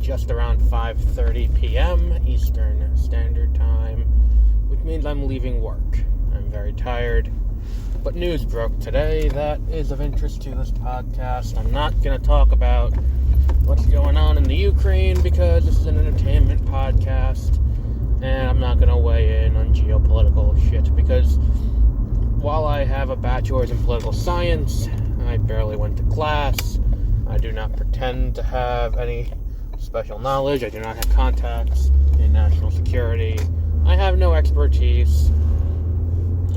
just around 5:30 p.m. Eastern Standard Time, which means I'm leaving work. I'm very tired, but news broke today that is of interest to this podcast. I'm not going to talk about what's going on in the Ukraine because this is an entertainment podcast, and I'm not going to weigh in on geopolitical shit because while I have a bachelor's in political science, I barely went to class. I do not pretend to have any special knowledge. I do not have contacts in national security. I have no expertise.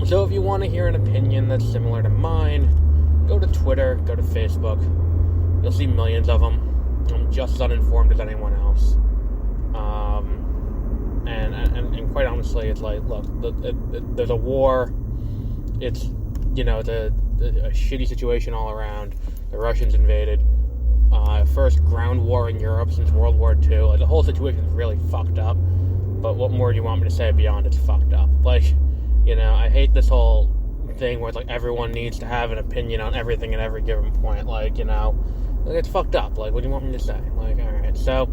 So if you want to hear an opinion that's similar to mine, go to Twitter, go to Facebook. You'll see millions of them. I'm just as uninformed as anyone else. And quite honestly, it's like, look, there's a war. It's, it's a shitty situation all around. The Russians invaded. First ground war in Europe since World War II. Like, the whole situation is really fucked up. But what more do you want me to say beyond it's fucked up? Like, I hate this whole thing where it's like everyone needs to have an opinion on everything at every given point. Like, it's fucked up. Like, what do you want me to say? Like, alright, so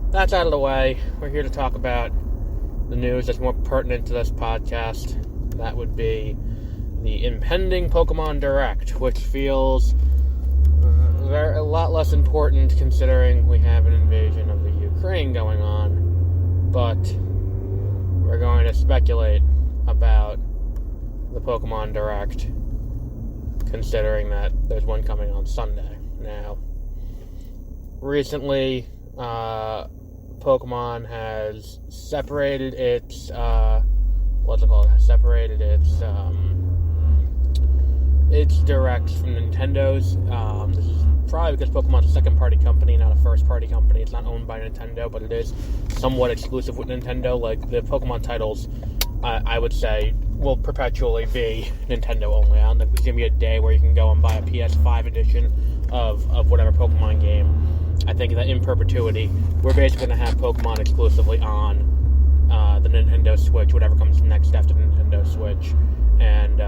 that's out of the way. We're here to talk about the news that's more pertinent to this podcast. That would be the impending Pokemon Direct, which feels a lot less important considering we have an invasion of the Ukraine going on. But we're going to speculate about the Pokemon Direct, considering that there's one coming on Sunday. Now, recently, Pokemon has separated its, its directs from Nintendo's. This is probably because Pokemon's a second-party company, not a first-party company. It's not owned by Nintendo, but it is somewhat exclusive with Nintendo. Like, the Pokemon titles, I would say, will perpetually be Nintendo only. I don't think there's going to be a day where you can go and buy a PS5 edition of whatever Pokemon game. I think that in perpetuity, we're basically going to have Pokemon exclusively on the Nintendo Switch, whatever comes next after the Nintendo Switch. And,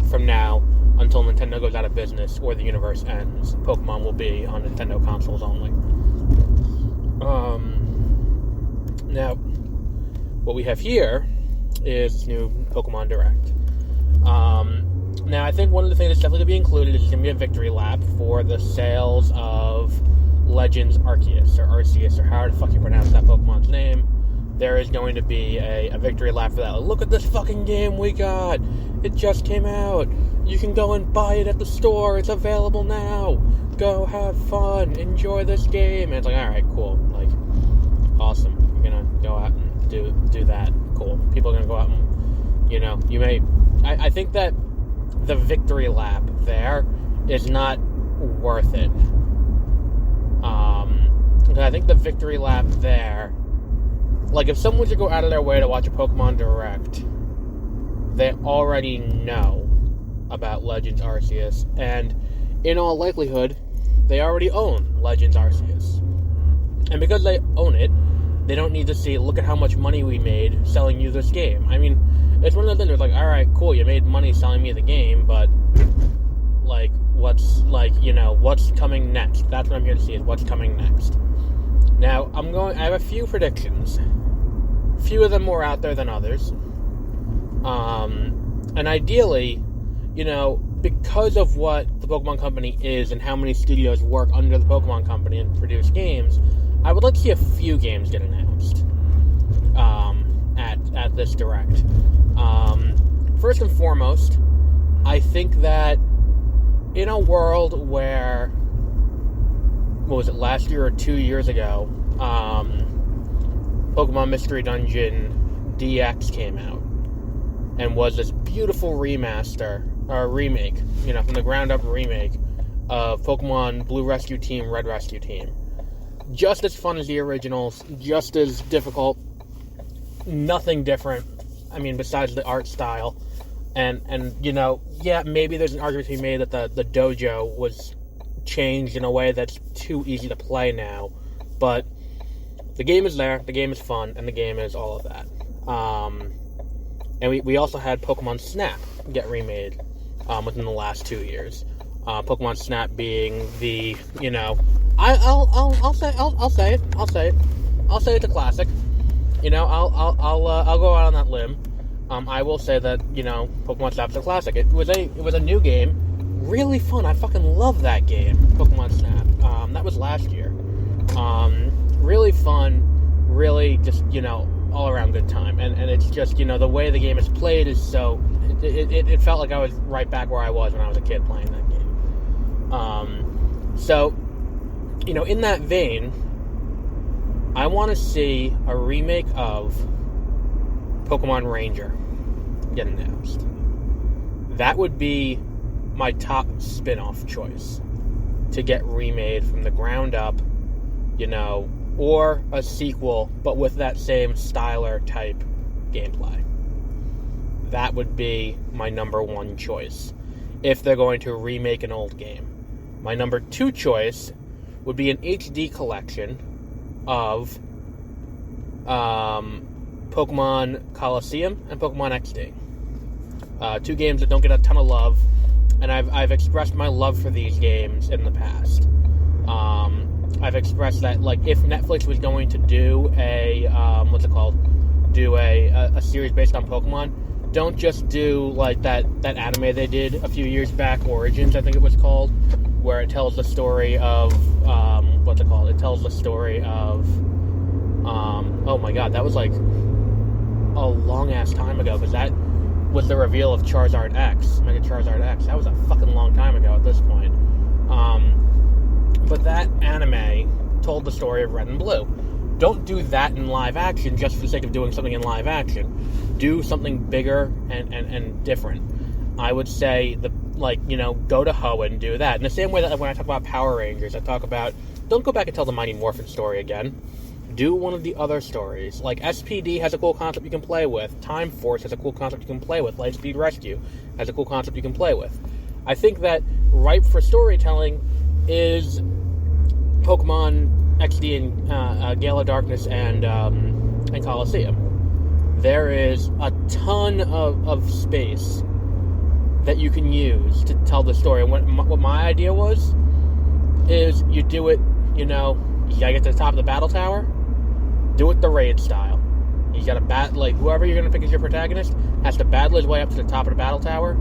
from now until Nintendo goes out of business or the universe ends, Pokemon will be on Nintendo consoles only. Now, what we have here is this new Pokemon Direct. Now, I think one of the things that's definitely going to be included is going to be a victory lap for the sales of Legends Arceus, or Arceus, or however the fuck you pronounce that Pokemon's name. There is going to be a victory lap for that. Like, look at this fucking game we got! It just came out! You can go and buy it at the store! It's available now! Go have fun! Enjoy this game! And it's like, alright, cool. Like, awesome. You're gonna go out and do that. Cool. People are gonna go out and, you may... I think that the victory lap there is not worth it. I think the victory lap there... Like, if someone were to go out of their way to watch a Pokemon Direct, they already know about Legends Arceus, and in all likelihood, they already own Legends Arceus. And because they own it, they don't need to see, look at how much money we made selling you this game. I mean, it's one of those things where it's like, alright, cool, you made money selling me the game, but, what's coming next? That's what I'm here to see, is what's coming next. Now, I have a few predictions. Few of them more out there than others. And ideally, because of what the Pokemon Company is and how many studios work under the Pokemon Company and produce games, I would like to see a few games get announced at this Direct. First and foremost, I think that in a world where, last year or 2 years ago, Pokemon Mystery Dungeon DX came out and was this beautiful remaster, or remake, from the ground up remake of Pokemon Blue Rescue Team, Red Rescue Team. Just as fun as the originals, just as difficult, nothing different, besides the art style. And maybe there's an argument to be made that the dojo was changed in a way that's too easy to play now, but the game is there, the game is fun, and the game is all of that. And we also had Pokemon Snap get remade within the last 2 years. Pokemon Snap being the, I'll say it's a classic. I'll go out on that limb. I will say that, Pokemon Snap's a classic. It was a new game, really fun. I fucking love that game, Pokemon Snap. That was last year. Really fun, really just, all around good time. And it's just, the way the game is played is so, it felt like I was right back where I was when I was a kid playing that game. So, in that vein, I want to see a remake of Pokemon Ranger get announced. That would be my top spin-off choice to get remade from the ground up, or a sequel, but with that same styler type gameplay. That would be my number one choice if they're going to remake an old game. My number two choice would be an HD collection of Pokemon Colosseum and Pokemon XD. Two games that don't get a ton of love, and I've expressed my love for these games in the past. I've expressed that, if Netflix was going to do a series based on Pokemon, don't just do that anime they did a few years back, Origins I think it was called, where it tells the story of it tells the story of oh my god, that was a long ass time ago, because that was the reveal of Charizard X, Mega Charizard X. That was a fucking long time ago at this point. But that anime told the story of Red and Blue. Don't do that in live action just for the sake of doing something in live action. Do something bigger and different. I would say, go to Hoenn and do that. In the same way that when I talk about Power Rangers, I talk about, don't go back and tell the Mighty Morphin story again. Do one of the other stories. SPD has a cool concept you can play with. Time Force has a cool concept you can play with. Lightspeed Rescue has a cool concept you can play with. I think that ripe for storytelling is Pokemon XD and Gale of Darkness and Colosseum. There is a ton of space that you can use to tell the story. And what my idea is you do it, you gotta get to the top of the battle tower, do it the raid style. You gotta whoever you're gonna pick as your protagonist has to battle his way up to the top of the battle tower,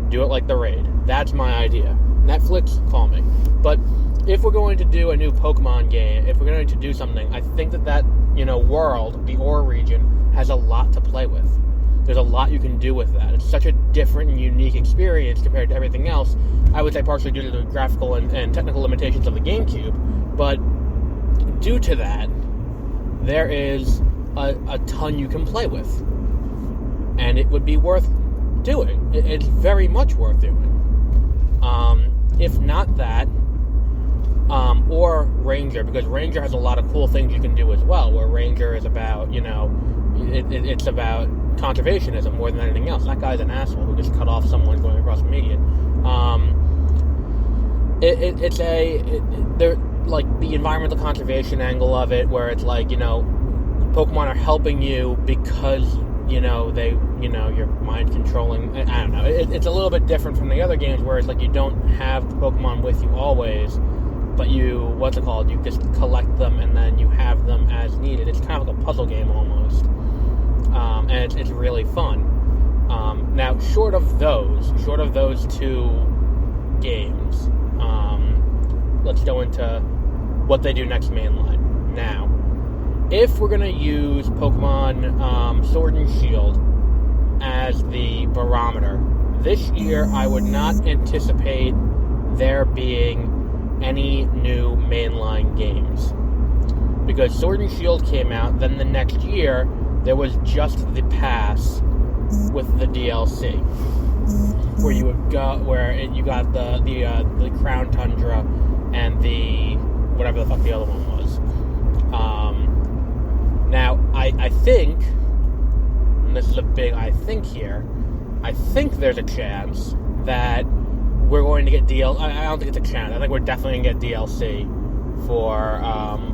do it like the raid. That's my idea. Netflix, call me. But if we're going to do a new Pokemon game, if we're going to do something, I think that world, the OR region, has a lot to play with. There's a lot you can do with that. It's such a different and unique experience compared to everything else. I would say partially due to the graphical and technical limitations of the GameCube, but due to that, there is a ton you can play with. And it would be worth doing. It's very much worth doing. If not that, or Ranger, because Ranger has a lot of cool things you can do as well, where Ranger is about, it's about conservationism more than anything else. That guy's an asshole who just cut off someone going across the median. They're the environmental conservation angle of it, where it's Pokemon are helping you because, you're mind controlling. I don't know. It's a little bit different from the other games, whereas you don't have the Pokemon with you always, but you just collect them and then you have them as needed. It's kind of like a puzzle game almost. And it's really fun. Now, short of those two games, let's go into what they do next mainline. Now, if we're going to use Pokemon Sword and Shield as the barometer, this year I would not anticipate there being any new mainline games. Because Sword and Shield came out, then the next year there was just the pass with the DLC, where you got the Crown Tundra and the whatever the fuck the other one was. Now I think, and this is a big I think here, I think there's a chance that we're going to get DLC. I don't think it's a chance. I think we're definitely going to get DLC for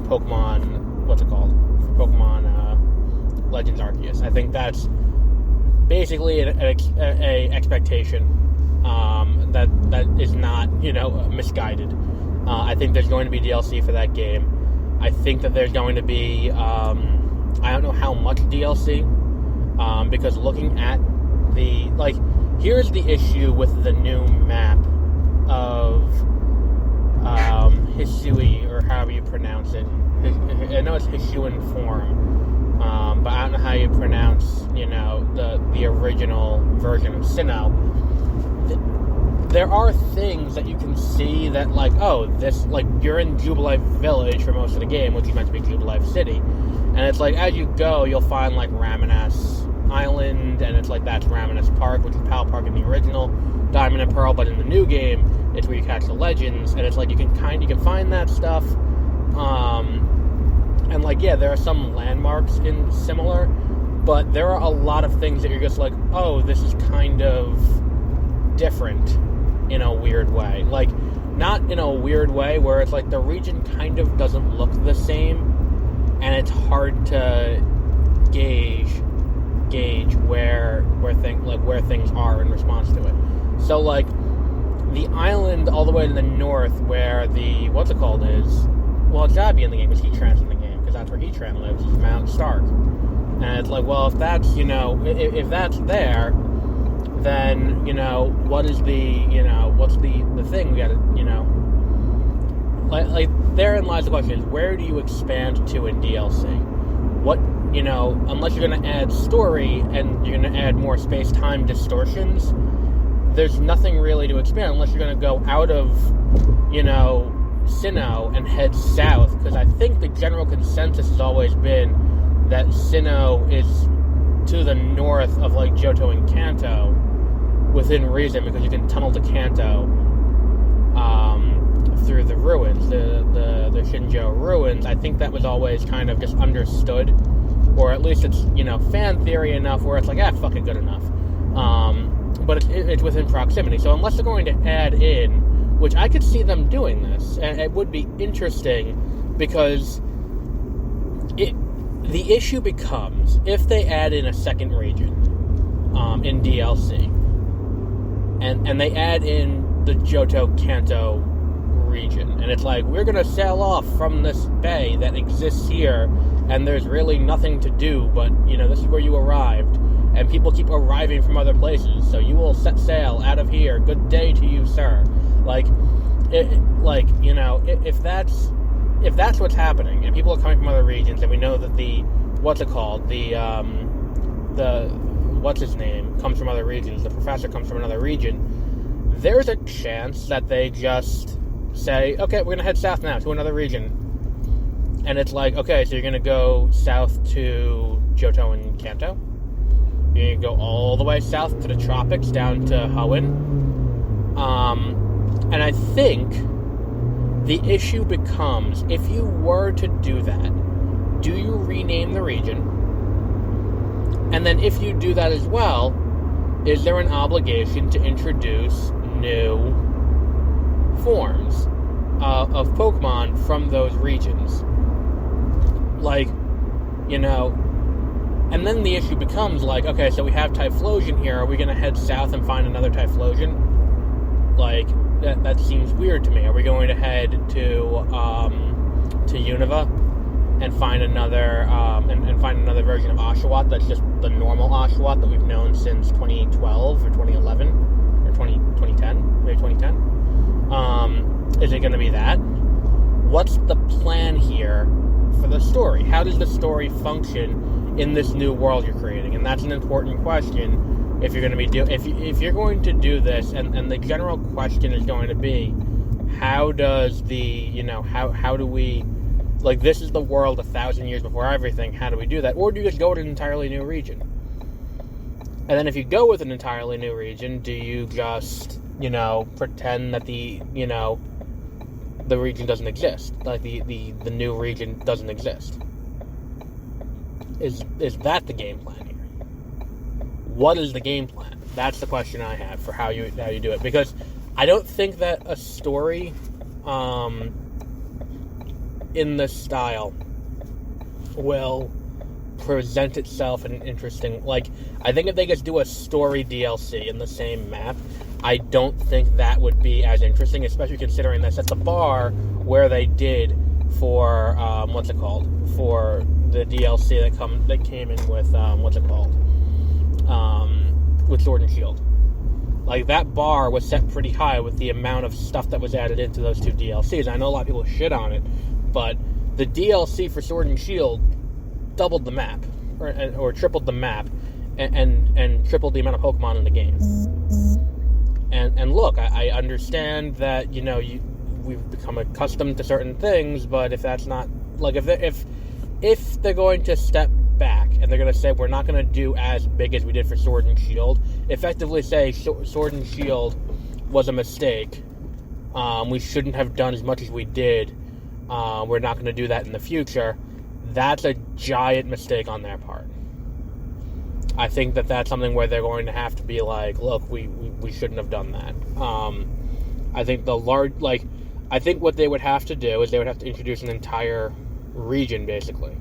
Pokemon. What's it called? For Pokemon Legends Arceus. I think that's basically a expectation that is not, misguided. I think there's going to be DLC for that game. I think that there's going to be, I don't know how much DLC, because looking at here's the issue with the new map of Hisui, or however you pronounce it. I know it's Hisuian Forum, but I don't know how you pronounce, the original version of Sinnoh. There are things that you can see that, you're in Jubilife Village for most of the game, which is meant to be Jubilife City, and it's as you go, you'll find, Raminas Island, and it's that's Raminas Park, which is Pal Park in the original Diamond and Pearl, but in the new game, it's where you catch the legends, and it's you can find that stuff, and there are some landmarks in similar, but there are a lot of things that you're just oh, this is kind of different in a weird way. Not in a weird way where it's the region kind of doesn't look the same, and it's hard to gauge where things are in response to it. So the island all the way to the north where the what's it called is, well, it's gotta be in the game, because Heatrans in the game, because that's where Heatran lives, is Mount Stark. And it's well, if that's if that's there, then what is the what's the thing we gotta therein lies the question, is where do you expand to in DLC? What unless you're gonna add story and you're gonna add more space-time distortions, there's nothing really to expand unless you're gonna go out of Sinnoh and head south, because I think the general consensus has always been that Sinnoh is to the north of Johto and Kanto within reason, because you can tunnel to Kanto through the ruins, the Shinjo ruins. I think that was always kind of just understood, or at least it's fan theory enough where it's fuck it, good enough. But it's within proximity. So unless they're going to add in, which I could see them doing this, and it would be interesting, because the issue becomes, if they add in a second region in DLC, and they add in the Johto Kanto region, and it's we're going to sail off from this bay that exists here, and there's really nothing to do, but, this is where you arrived, and people keep arriving from other places, so you will set sail out of here. Good day to you, sir. If that's what's happening, and people are coming from other regions, and we know that the what's his name comes from other regions, the professor comes from another region, there's a chance that they just say, okay, we're going to head south now to another region. And it's okay, so you're going to go south to Johto and Kanto? You're going to go all the way south to the tropics, down to Hoenn? And I think the issue becomes, if you were to do that, do you rename the region? And then if you do that as well, is there an obligation to introduce new forms of Pokemon from those regions? And then the issue becomes okay, so we have Typhlosion here, are we going to head south and find another Typhlosion? That seems weird to me. Are we going to head to Unova and find another version of Oshawott that's just the normal Oshawott that we've known since 2012 or 2011 or 2010, maybe 2010? Is it going to be that? What's the plan here for the story? How does the story function in this new world you're creating? And that's an important question. If you're going to be if you're going to do this, and the general question is going to be, how does how do we, this is the world 1,000 years before everything, how do we do that? Or do you just go to an entirely new region? And then if you go with an entirely new region, do you just, pretend that the region doesn't exist? The new region doesn't exist? Is that the game plan here? What is the game plan? That's the question I have for how you do it, because I don't think that a story in this style will present itself in an interesting, I think if they just do a story DLC in the same map, I don't think that would be as interesting, especially considering that's at the bar where they did for for the DLC that came in with with Sword and Shield. Like, that bar was set pretty high with the amount of stuff that was added into those two DLCs. I know a lot of people shit on it, but the DLC for Sword and Shield doubled the map, or tripled the map, and tripled the amount of Pokemon in the game. And look, I understand that, we've become accustomed to certain things, but if that's not, like, if they're going to step back and they're going to say we're not going to do as big as we did for Sword and Shield, effectively say Sword and Shield was a mistake, we shouldn't have done as much as we did, we're not going to do that in the future, that's a giant mistake on their part. I think that's something where they're going to have to be like, look, we shouldn't have done that. I think I think what they would have to do is they would have to introduce an entire region, basically.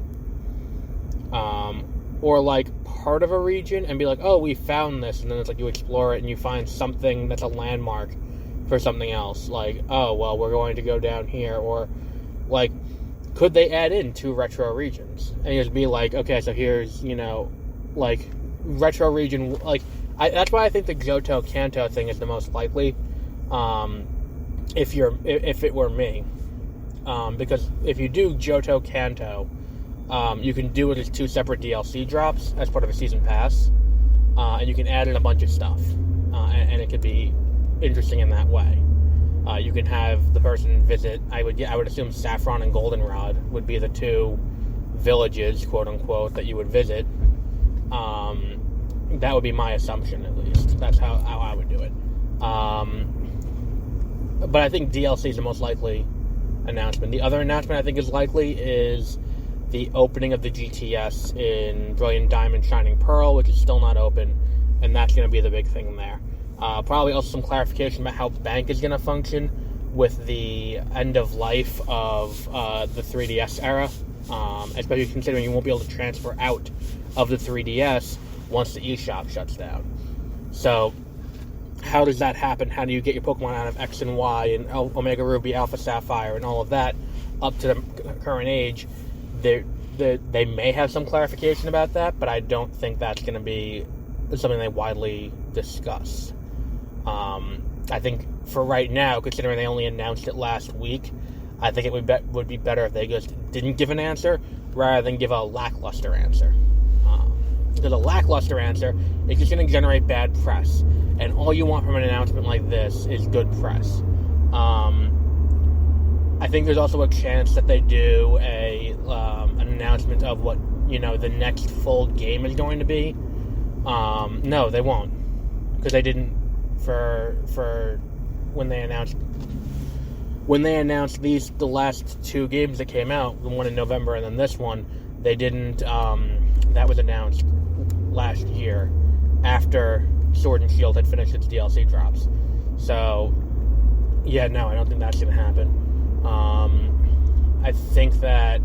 Or like part of a region and be like, oh, we found this, and then it's like you explore it and you find something that's a landmark for something else. Like, oh, well, we're going to go down here. Or like, could they add in 2 retro regions? And just be like, okay, so here's, like, retro region, like, that's why I think the Johto Kanto thing is the most likely, if it were me, because if you do Johto Kanto, you can do it as 2 separate DLC drops as part of a season pass, and you can add in a bunch of stuff, and it could be interesting in that way. You can have the person visit, I would assume Saffron and Goldenrod would be the 2 villages, quote unquote, that you would visit. That would be my assumption, at least. That's how I would do it. But I think DLC is the most likely announcement. The other announcement I think is likely is the opening of the GTS in Brilliant Diamond Shining Pearl, which is still not open, and that's going to be the big thing there. Probably also some clarification about how Bank is going to function with the end of life of the 3DS era, especially considering you won't be able to transfer out of the 3DS once the eShop shuts down. So, how does that happen? How do you get your Pokemon out of X and Y and Omega Ruby, Alpha Sapphire, and all of that up to the current age? They may have some clarification about that, but I don't think that's going to be something they widely discuss. I think for right now, considering they only announced it last week, I think it would be better if they just didn't give an answer rather than give a lackluster answer. Because a lackluster answer is just going to generate bad press, and all you want from an announcement like this is good press. I think there's also a chance that they do an announcement of what the next full game is going to be. No, they won't, because they didn't for when they announced the last 2 games that came out, the one in November and then this one. They didn't. That was announced last year after Sword and Shield had finished its DLC drops. So, yeah, no, I don't think that's going to happen. I think that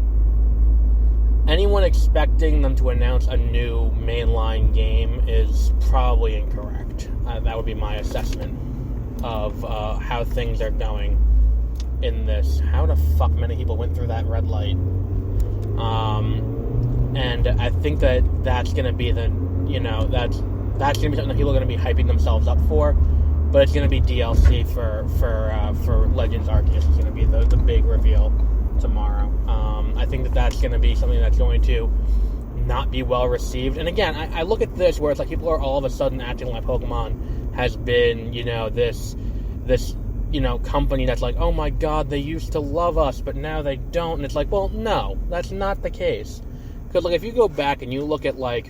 anyone expecting them to announce a new mainline game is probably incorrect. That would be my assessment of how things are going in this. How the fuck many people went through that red light? And I think that's going to be that's going to be something that people are going to be hyping themselves up for. But it's going to be DLC for Legends Arceus. It's going to be the big reveal tomorrow. I think that's going to be something that's going to not be well received. And again, I look at this where it's like people are all of a sudden acting like Pokemon has been, this company that's like, oh my god, they used to love us, but now they don't. And it's like, well, no, that's not the case. Because if you go back and you look at back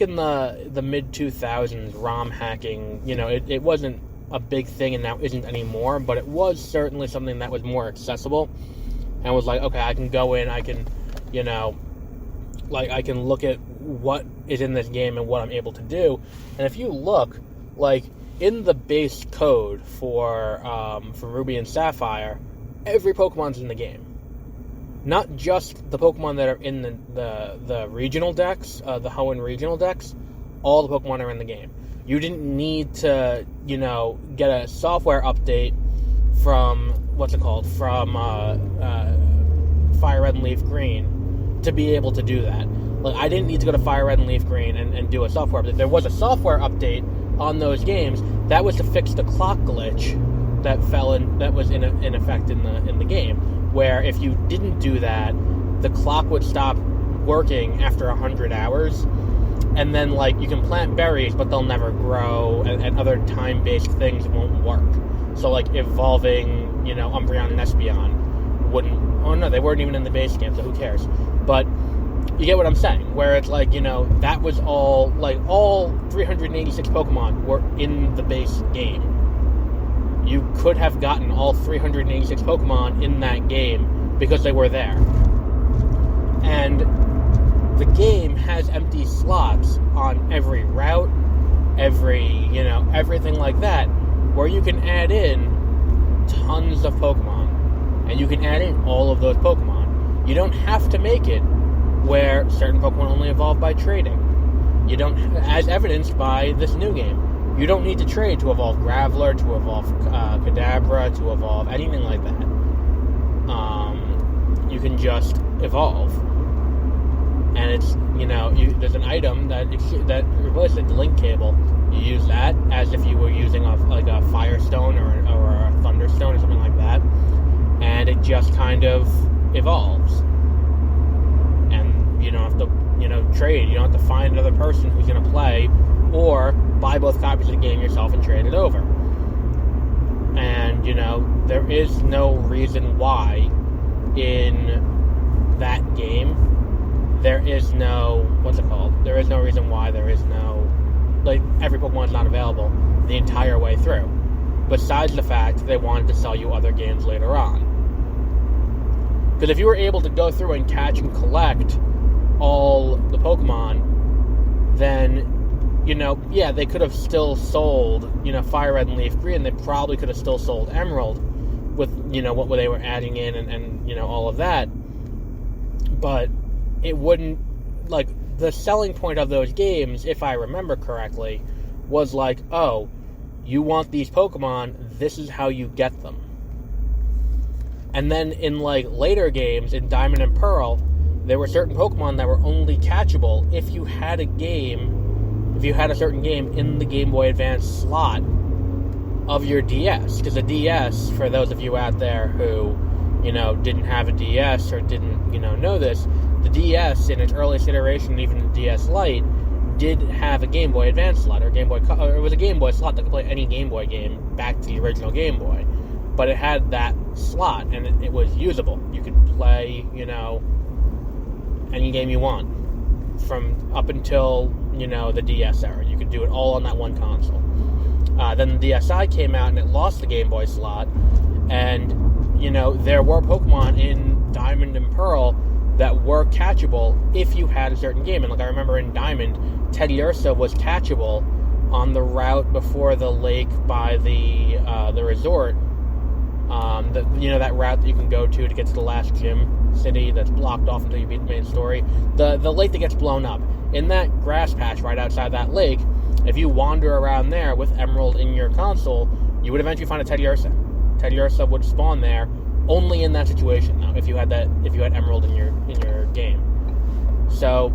in the mid-2000s, ROM hacking, it wasn't a big thing and now isn't anymore, but it was certainly something that was more accessible and was like, okay, I can go in, I can, I can look at what is in this game and what I'm able to do. And if you look, in the base code for Ruby and Sapphire, every Pokemon's in the game. Not just the Pokemon that are in the regional decks, the Hoenn regional decks, all the Pokemon are in the game. You didn't need to, get a software update from, from Fire Red and Leaf Green to be able to do that. Like, I didn't need to go to Fire Red and Leaf Green and do a software update. There was a software update on those games that was to fix the clock glitch that was in effect in the game, where if you didn't do that, the clock would stop working after 100 hours, and then, you can plant berries, but they'll never grow, and other time-based things won't work. So, evolving, Umbreon and Espeon wouldn't... Oh, no, they weren't even in the base game, so who cares? But you get what I'm saying, where it's that was all... all 386 Pokemon were in the base game. You could have gotten all 386 Pokemon in that game because they were there. And the game has empty slots on every route, everything like that, where you can add in tons of Pokemon. And you can add in all of those Pokemon. You don't have to make it where certain Pokemon only evolve by trading. You don't, as evidenced by this new game. You don't need to trade to evolve Graveler, to evolve Kadabra, to evolve anything like that. You can just evolve. And it's, there's an item that replaces the link cable. You use that as if you were using a Firestone or a Thunderstone or something like that. And it just kind of evolves. And you don't have to, trade. You don't have to find another person who's going to play, or buy both copies of the game yourself and trade it over. And, there is no reason why in that game there is no, there is no reason why there is no, every Pokemon's not available the entire way through. Besides the fact they wanted to sell you other games later on. Because if you were able to go through and catch and collect all the Pokemon, then, they could have still sold, Fire Red and Leaf Green. They probably could have still sold Emerald with, what they were adding in and all of that. But it wouldn't, the selling point of those games, if I remember correctly, was oh, you want these Pokemon, this is how you get them. And then in, later games, in Diamond and Pearl, there were certain Pokemon that were only catchable if you had a certain game in the Game Boy Advance slot of your DS. Because a DS, for those of you out there who, didn't have a DS or didn't, know this, the DS in its earliest iteration, even the DS Lite, did have a Game Boy Advance slot, or it was a Game Boy slot that could play any Game Boy game back to the original Game Boy. But it had that slot, and it was usable. You could play, any game you want from up until, the DS era. You could do it all on that one console. Then the DSi came out and it lost the Game Boy slot, and, there were Pokemon in Diamond and Pearl that were catchable if you had a certain game. And I remember in Diamond, Teddiursa was catchable on the route before the lake by the resort. That route that you can go to get to the last gym city that's blocked off until you beat the main story. The lake that gets blown up. In that grass patch right outside that lake, if you wander around there with Emerald in your console, you would eventually find a Teddiursa. Teddiursa would spawn there only in that situation, though, if you had Emerald in your game. So,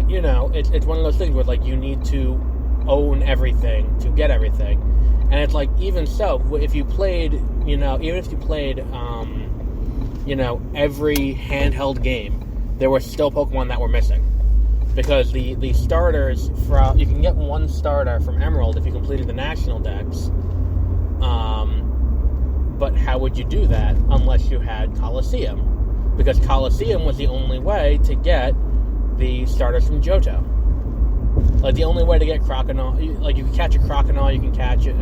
it's one of those things where you need to own everything to get everything. And it's even so, if you played, even if you played, every handheld game, there were still Pokemon that were missing. Because the starters, you can get one starter from Emerald if you completed the National Dex. But how would you do that unless you had Colosseum? Because Colosseum was the only way to get the starters from Johto. The only way to get Croconaw, you can catch a Croconaw, you can catch a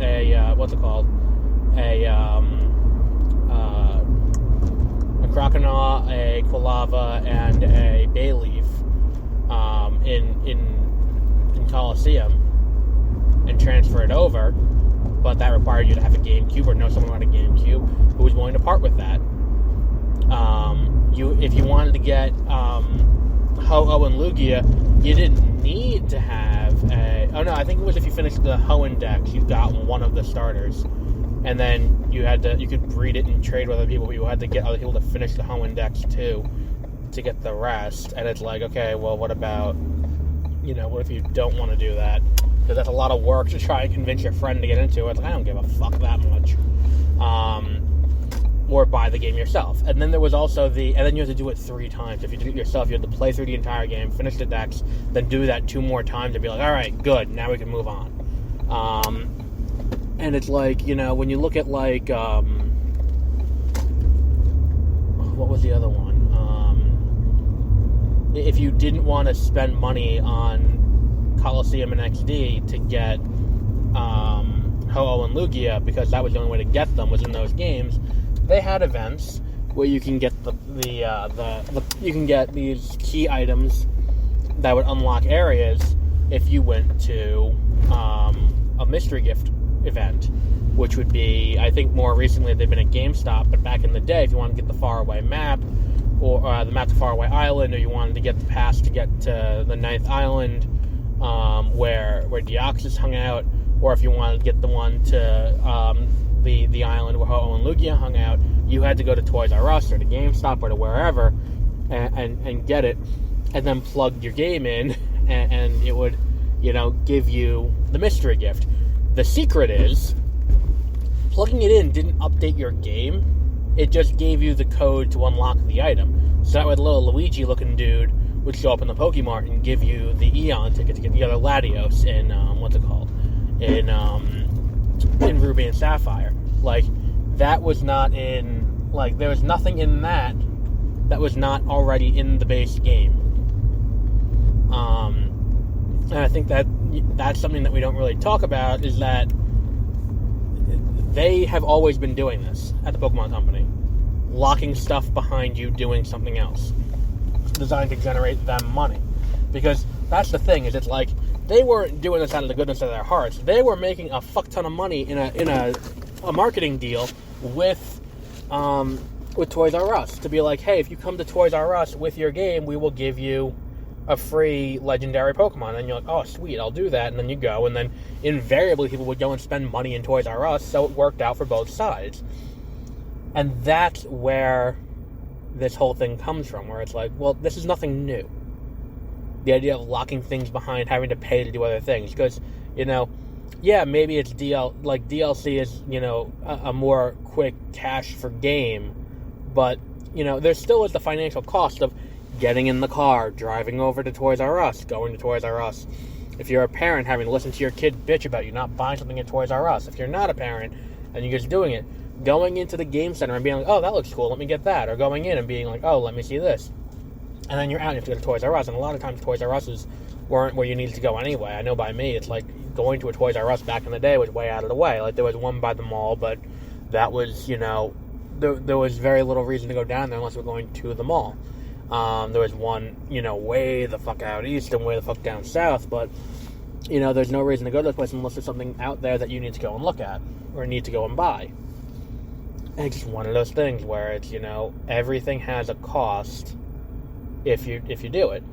Croconaw, a Quilava, and a Bayleaf in Colosseum and transfer it over, but that required you to have a GameCube or know someone who had a GameCube who was willing to part with that. If you wanted to get Ho-Oh and Lugia, you didn't need to have I think it was if you finished the Hoenn Dex, you got one of the starters. And then you could breed it and trade with other people, but you had to get other people to finish the Hoenn Dex too to get the rest. And it's like, okay, well, what about, what if you don't want to do that? Because that's a lot of work to try and convince your friend to get into it. It's like, I don't give a fuck that much. Or buy the game yourself. And then there was also and then you had to do it 3 times. If you did it yourself, you had to play through the entire game, finish the decks, then do that 2 more times and be like, all right, good, now we can move on. And it's like, when you look at like, what was the other one? If you didn't want to spend money on Colosseum and XD to get Ho-Oh and Lugia, because that was the only way to get them was in those games, they had events where you can get you can get these key items that would unlock areas if you went to a mystery gift event, which would be, I think more recently they've been at GameStop, but back in the day, if you wanted to get the faraway map, or the map to Faraway Island, or you wanted to get the pass to get to the 9th Island, where Deoxys hung out, or if you wanted to get the one to the island where Ho-Oh and Lugia hung out, you had to go to Toys R Us or to GameStop or to wherever and get it, and then plug your game in, and it would, give you the mystery gift. The secret is, plugging it in didn't update your game. It just gave you the code to unlock the item. So that way the little Luigi-looking dude would show up in the Pokemart and give you the Eon ticket to get the other Latios in, in Ruby and Sapphire. Like, that was not in, like, there was nothing in that was not already in the base game. And I think that's something that we don't really talk about, is that they have always been doing this at the Pokemon Company. Locking stuff behind you doing something else. Designed to generate them money. Because that's the thing, is it's like, they weren't doing this out of the goodness of their hearts. They were making a fuck ton of money in a marketing deal with Toys R Us. To be like, hey, if you come to Toys R Us with your game, we will give you a free legendary Pokemon. And you're like, oh, sweet, I'll do that. And then you go, and then invariably people would go and spend money in Toys R Us, so it worked out for both sides. And that's where this whole thing comes from, where it's like, well, this is nothing new. The idea of locking things behind having to pay to do other things. Because, yeah, maybe it's DLC is, a more quick cash for game, but, there still is the financial cost of getting in the car, driving over to Toys R Us, going to Toys R Us. If you're a parent, having to listen to your kid bitch about you not buying something at Toys R Us. If you're not a parent and you're just doing it, going into the game center and being like, oh, that looks cool, let me get that. Or going in and being like, oh, let me see this. And then you're out and you have to go to Toys R Us. And a lot of times Toys R Us's weren't where you needed to go anyway. I know by me, it's like going to a Toys R Us back in the day was way out of the way. Like, there was one by the mall, but that was, there was very little reason to go down there unless we're going to the mall. There was one, way the fuck out east and way the fuck down south, but, there's no reason to go to this place unless there's something out there that you need to go and look at, or need to go and buy. And it's just one of those things where it's, everything has a cost if you do it.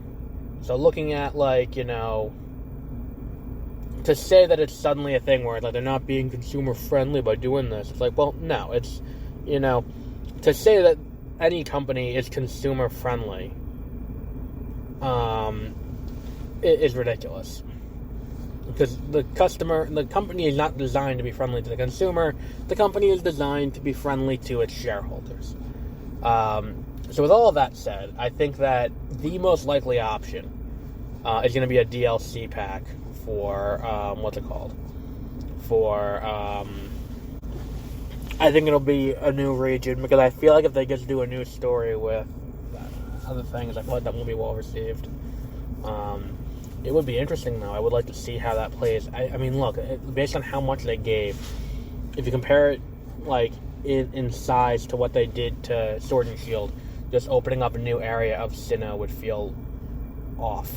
So looking at, like, to say that it's suddenly a thing where it's like they're not being consumer friendly by doing this, it's like, well, no, it's, to say that any company is consumer friendly is ridiculous. Because the company is not designed to be friendly to the consumer. The company is designed to be friendly to its shareholders. So with all of that said, I think that the most likely option is going to be a DLC pack for, I think it'll be a new region, because I feel like if they just do a new story with other things, I feel like that won't be well received. It would be interesting, though. I would like to see how that plays. I mean, look, based on how much they gave, if you compare it, like, in size to what they did to Sword and Shield, just opening up a new area of Sinnoh would feel off.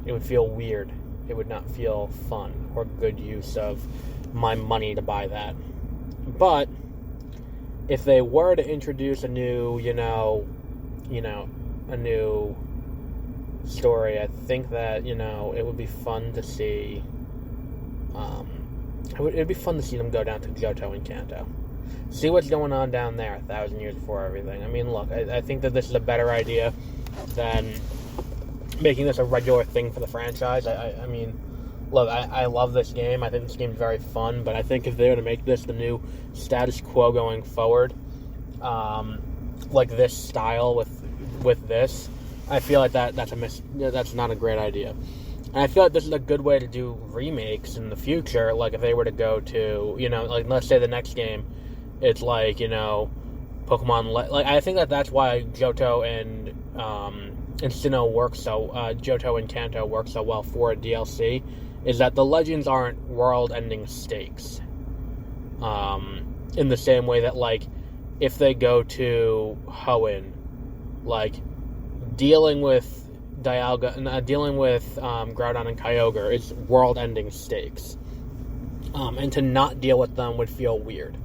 It would feel weird. It would not feel fun or good use of my money to buy that. But if they were to introduce a new, a new story, I think that, it would be fun to see. It'd be fun to see them go down to Johto and Kanto. See what's going on down there 1,000 years before everything. I mean, look, I think that this is a better idea than making this a regular thing for the franchise. I mean, look, I love this game. I think this game's very fun, but I think if they were to make this the new status quo going forward, like this style with this, I feel like that's not a great idea. And I feel like this is a good way to do remakes in the future. Like if they were to go to, like let's say the next game, it's like, Pokemon. Like I think that's why Johto and Sinnoh work Johto and Kanto work so well for a DLC, is that the Legends aren't world-ending stakes. In the same way that, like, if they go to Hoenn, like, dealing with Dialga, dealing with Groudon and Kyogre is world-ending stakes. And to not deal with them would feel weird.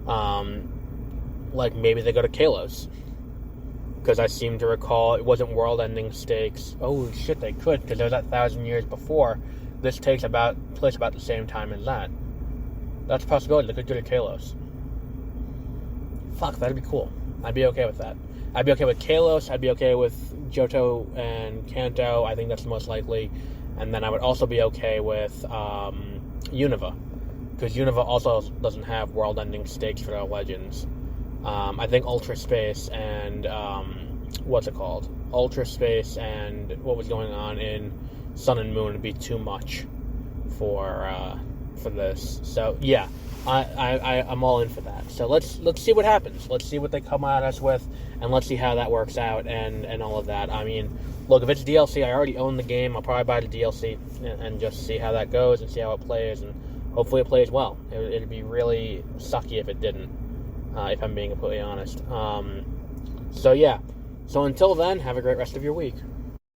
Like, maybe they go to Kalos. Because I seem to recall it wasn't world-ending stakes. Oh, shit, they could, because it was 1,000 years before. This takes place about the same time as that. That's a possibility. They could go to Kalos. Fuck, that'd be cool. I'd be okay with that. I'd be okay with Kalos. I'd be okay with Johto and Kanto. I think that's the most likely. And then I would also be okay with Unova. Because Unova also doesn't have world-ending stakes for their Legends. I think Ultra Space and what's it called? Ultra Space and what was going on in Sun and Moon would be too much for this. So yeah, I'm all in for that. So let's see what happens. Let's see what they come at us with, and let's see how that works out and all of that. I mean, look, if it's DLC, I already own the game. I'll probably buy the DLC and just see how that goes and see how it plays, and hopefully it plays well. It'd be really sucky if it didn't. If I'm being completely honest. So yeah. So until then, have a great rest of your week.